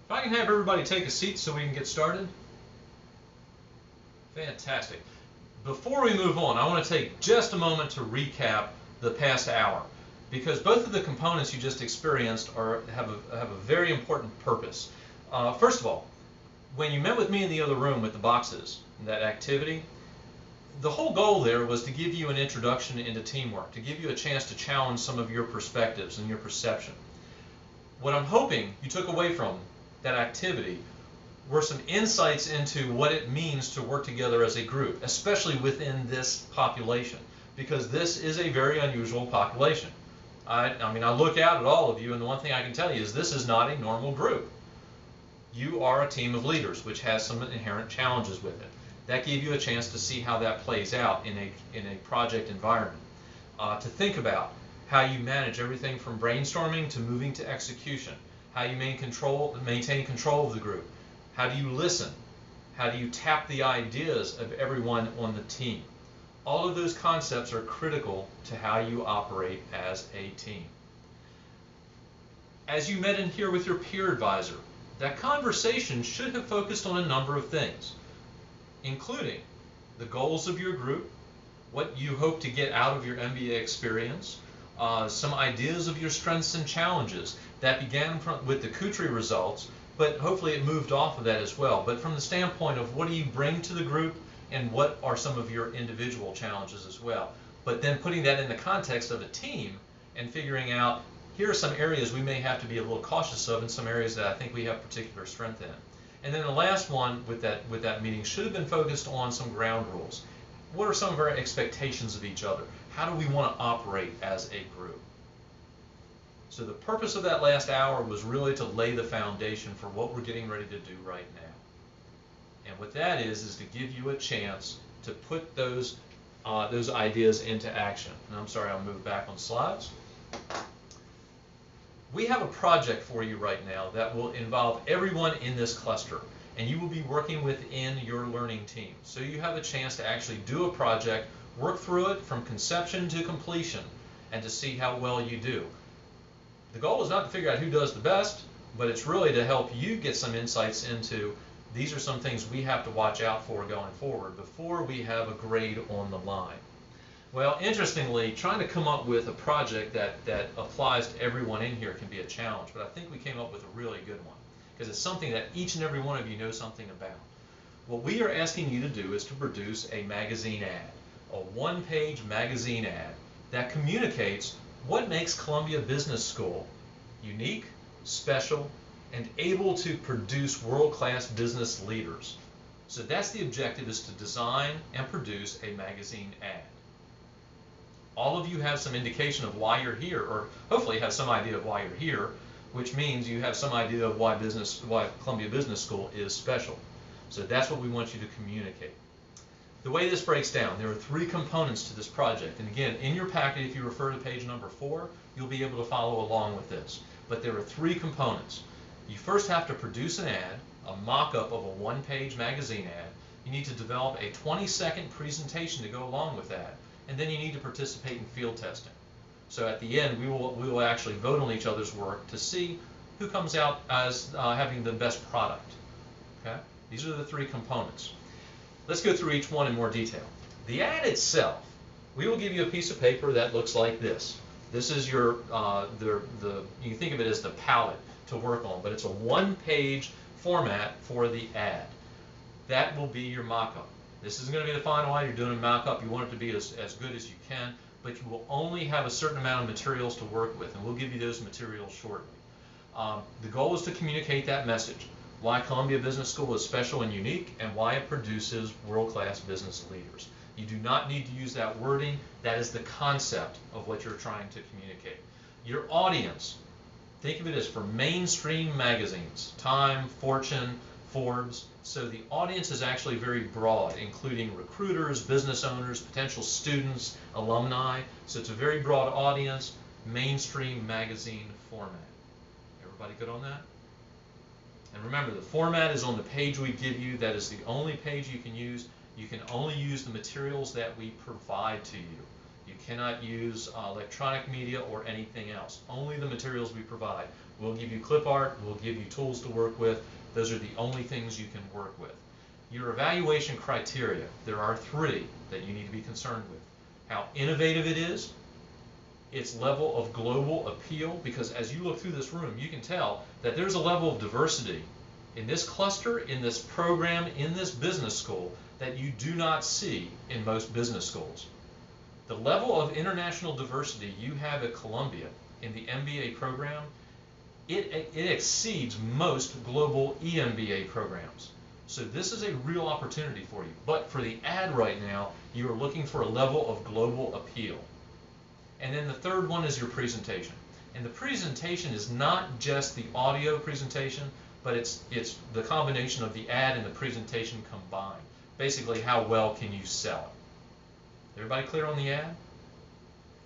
If I can have everybody take a seat so we can get started. Fantastic. Before we move on, I want to take just a moment to recap the past hour, because both of the components you just experienced have a very important purpose. First of all, when you met with me in the other room with the boxes, that activity, the whole goal there was to give you an introduction into teamwork, to give you a chance to challenge some of your perspectives and your perception. What I'm hoping you took away from that activity were some insights into what it means to work together as a group, especially within this population, because this is a very unusual population. I mean, I look out at all of you, and the one thing I can tell you is this is not a normal group. You are a team of leaders, which has some inherent challenges with it. That gave you a chance to see how that plays out in a project environment, to think about how you manage everything from brainstorming to moving to execution, how you maintain control of the group, how do you listen, how do you tap the ideas of everyone on the team. All of those concepts are critical to how you operate as a team. As you met in here with your peer advisor, that conversation should have focused on a number of things, including the goals of your group, what you hope to get out of your MBA experience, some ideas of your strengths and challenges. That began with the Kutri results, but hopefully it moved off of that as well. But from the standpoint of what do you bring to the group and what are some of your individual challenges as well. But then putting that in the context of a team and figuring out here are some areas we may have to be a little cautious of and some areas that I think we have particular strength in. And then the last one with that meeting should have been focused on some ground rules. What are some of our expectations of each other? How do we want to operate as a group? So the purpose of that last hour was really to lay the foundation for what we're getting ready to do right now. And what that is to give you a chance to put those ideas into action. And I'm sorry, I'll move back on slides. We have a project for you right now that will involve everyone in this cluster, and you will be working within your learning team. So you have a chance to actually do a project, work through it from conception to completion, and to see how well you do. The goal is not to figure out who does the best, but it's really to help you get some insights into these are some things we have to watch out for going forward before we have a grade on the line. Well, interestingly, trying to come up with a project that applies to everyone in here can be a challenge, but I think we came up with a really good one because it's something that each and every one of you know something about. What we are asking you to do is to produce a magazine ad, a one-page magazine ad that communicates what makes Columbia Business School unique, special, and able to produce world-class business leaders. So that's the objective, is to design and produce a magazine ad. All of you have some indication of why you're here, or hopefully have some idea of why you're here, which means you have some idea of why Columbia Business School is special. So that's what we want you to communicate. The way this breaks down, there are 3 components to this project. And again, in your packet, if you refer to page number 4, you'll be able to follow along with this. But there are 3 components. You first have to produce an ad, a mock-up of a one-page magazine ad. You need to develop a 20-second presentation to go along with that. And then you need to participate in field testing. So at the end, we will actually vote on each other's work to see who comes out as having the best product. Okay? These are the 3 components. Let's go through each one in more detail. The ad itself, we will give you a piece of paper that looks like this. This is your, you can think of it as the palette to work on, but it's a one-page format for the ad. That will be your mock-up. This isn't going to be the final ad. You're doing a mock-up. You want it to be as good as you can, but you will only have a certain amount of materials to work with, and we'll give you those materials shortly. The goal is to communicate that message, why Columbia Business School is special and unique, and why it produces world-class business leaders. You do not need to use that wording. That is the concept of what you're trying to communicate. Your audience, think of it as for mainstream magazines, Time, Fortune, Forbes. So the audience is actually very broad, including recruiters, business owners, potential students, alumni. So it's a very broad audience, mainstream magazine format. Everybody good on that? And remember, the format is on the page we give you. That is the only page you can use. You can only use the materials that we provide to you. You cannot use electronic media or anything else. Only the materials we provide. We'll give you clip art, we'll give you tools to work with. Those are the only things you can work with. Your evaluation criteria, there are 3 that you need to be concerned with. How innovative it is, its level of global appeal, because as you look through this room, you can tell that there's a level of diversity in this cluster, in this program, in this business school that you do not see in most business schools. The level of international diversity you have at Columbia in the MBA program, it exceeds most global EMBA programs. So this is a real opportunity for you. But for the ad right now, you are looking for a level of global appeal. And then the third one is your presentation. And the presentation is not just the audio presentation, but it's the combination of the ad and the presentation combined. Basically, how well can you sell it? Everybody clear on the ad?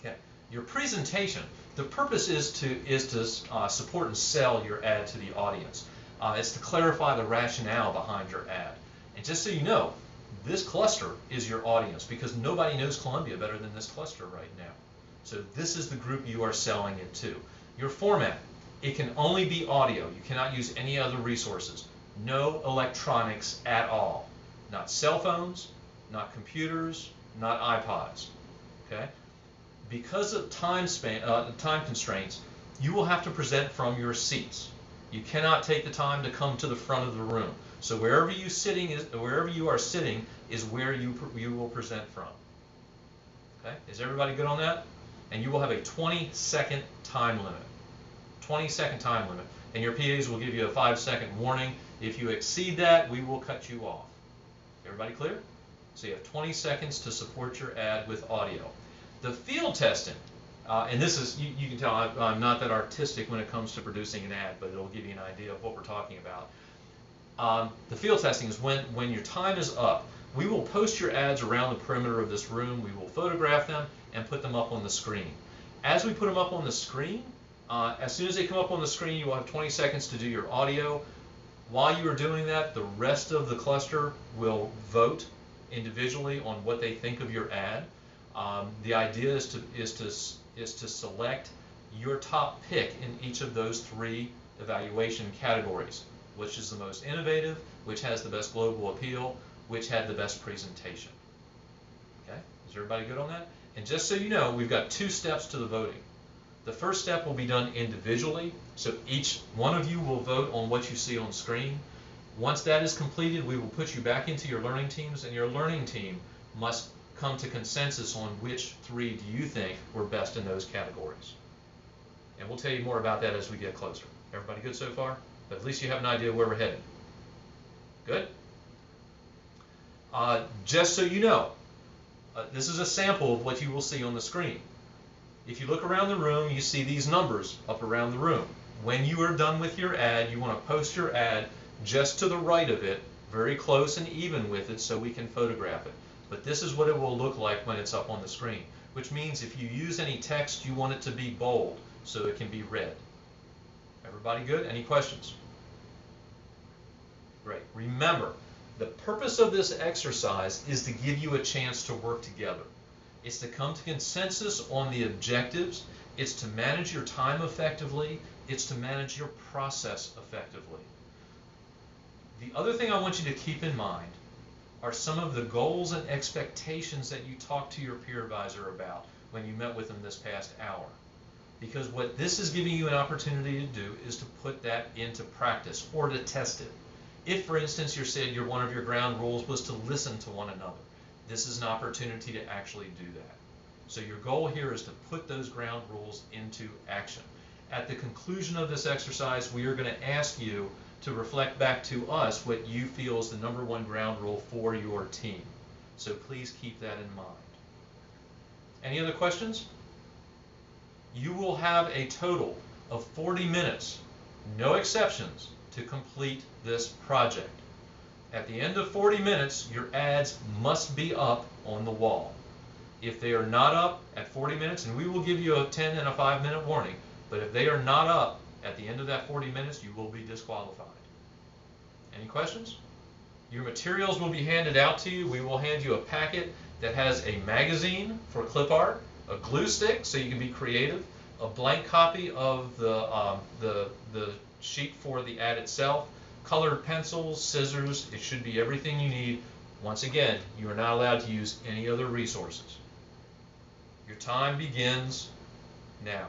Okay. Your presentation, the purpose is to support and sell your ad to the audience. It's to clarify the rationale behind your ad. And just so you know, this cluster is your audience because nobody knows Columbia better than this cluster right now. So this is the group you are selling it to. Your format, it can only be audio. You cannot use any other resources. No electronics at all. Not cell phones, not computers, not iPods. Okay? Because of time constraints, you will have to present from your seats. You cannot take the time to come to the front of the room. So wherever you are sitting is where you will present from. Okay? Is everybody good on that? And you will have a 20-second time limit. 20-second time limit. And your PAs will give you a 5-second warning. If you exceed that, we will cut you off. Everybody clear? So you have 20 seconds to support your ad with audio. The field testing, and this is, you can tell I'm not that artistic when it comes to producing an ad, but it'll give you an idea of what we're talking about. The field testing is when your time is up. We will post your ads around the perimeter of this room. We will photograph them and put them up on the screen. As we put them up on the screen, as soon as they come up on the screen, you will have 20 seconds to do your audio. While you are doing that, the rest of the cluster will vote individually on what they think of your ad. The idea is to select your top pick in each of those 3 evaluation categories. Which is the most innovative, which has the best global appeal, which had the best presentation. Okay, is everybody good on that? And just so you know, we've got 2 steps to the voting. The first step will be done individually, so each one of you will vote on what you see on screen. Once that is completed, we will put you back into your learning teams, and your learning team must come to consensus on which 3 do you think were best in those categories. And we'll tell you more about that as we get closer. Everybody good so far? But at least you have an idea where we're headed. Good? Just so you know, this is a sample of what you will see on the screen. If you look around the room, you see these numbers up around the room. When you are done with your ad, you want to post your ad just to the right of it, very close and even with it so we can photograph it. But this is what it will look like when it's up on the screen, which means if you use any text, you want it to be bold so it can be read. Everybody good? Any questions? Great. Remember, the purpose of this exercise is to give you a chance to work together. It's to come to consensus on the objectives. It's to manage your time effectively. It's to manage your process effectively. The other thing I want you to keep in mind are some of the goals and expectations that you talked to your peer advisor about when you met with them this past hour. Because what this is giving you an opportunity to do is to put that into practice or to test it. If, for instance, you said one of your ground rules was to listen to one another, this is an opportunity to actually do that. So your goal here is to put those ground rules into action. At the conclusion of this exercise, we are going to ask you to reflect back to us what you feel is the #1 ground rule for your team. So please keep that in mind. Any other questions? You will have a total of 40 minutes, no exceptions, to complete this project. At the end of 40 minutes, your ads must be up on the wall. If they are not up at 40 minutes, and we will give you a 10 and a 5-minute warning, but if they are not up at the end of that 40 minutes, you will be disqualified. Any questions? Your materials will be handed out to you. We will hand you a packet that has a magazine for clip art, a glue stick so you can be creative, a blank copy of the sheet for the ad itself, colored pencils, scissors. It should be everything you need. Once again, you are not allowed to use any other resources. Your time begins now.